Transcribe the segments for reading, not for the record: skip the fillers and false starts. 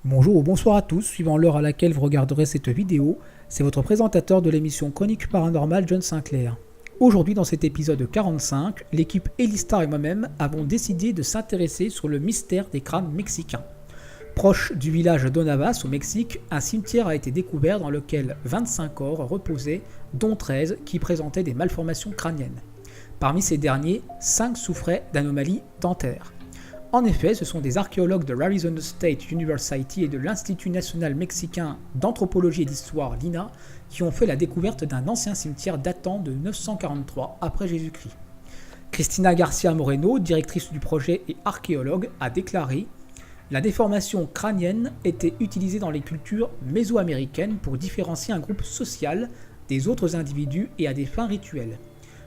Bonjour ou bonsoir à tous, suivant l'heure à laquelle vous regarderez cette vidéo, c'est votre présentateur de l'émission Chronique Paranormale, John Sinclair. Aujourd'hui dans cet épisode 45, l'équipe Elistar et moi-même avons décidé de s'intéresser sur le mystère des crânes mexicains. Proche du village d'Onavas au Mexique, un cimetière a été découvert dans lequel 25 corps reposaient, dont 13 qui présentaient des malformations crâniennes. Parmi ces derniers, 5 souffraient d'anomalies dentaires. En effet, ce sont des archéologues de l'Arizona State University et de l'Institut national mexicain d'anthropologie et d'histoire, l'INA, qui ont fait la découverte d'un ancien cimetière datant de 943 après Jésus-Christ. Cristina Garcia Moreno, directrice du projet et archéologue, a déclaré « La déformation crânienne était utilisée dans les cultures mésoaméricaines pour différencier un groupe social des autres individus et à des fins rituelles.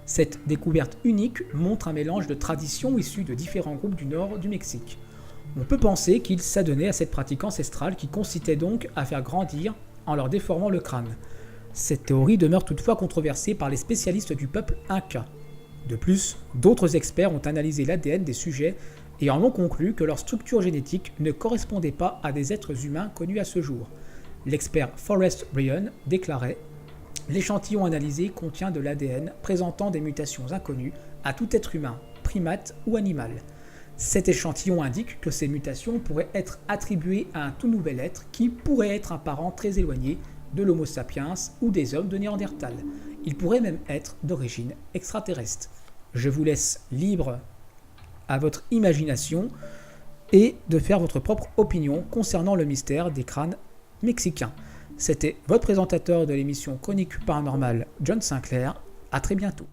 Cette découverte unique montre un mélange de traditions issues de différents groupes du nord du Mexique. On peut penser qu'ils s'adonnaient à cette pratique ancestrale qui consistait donc à faire grandir en leur déformant le crâne. Cette théorie demeure toutefois controversée par les spécialistes du peuple Inca. De plus, d'autres experts ont analysé l'ADN des sujets et en ont conclu que leur structure génétique ne correspondait pas à des êtres humains connus à ce jour. L'expert Forrest Bryan déclarait « L'échantillon analysé contient de l'ADN présentant des mutations inconnues à tout être humain, primate ou animal. Cet échantillon indique que ces mutations pourraient être attribuées à un tout nouvel être qui pourrait être un parent très éloigné de l'Homo sapiens ou des hommes de Néandertal. Il pourrait même être d'origine extraterrestre. » Je vous laisse libre à votre imagination et de faire votre propre opinion concernant le mystère des crânes mexicains. C'était votre présentateur de l'émission Chronique Paranormale, John Sinclair. À très bientôt.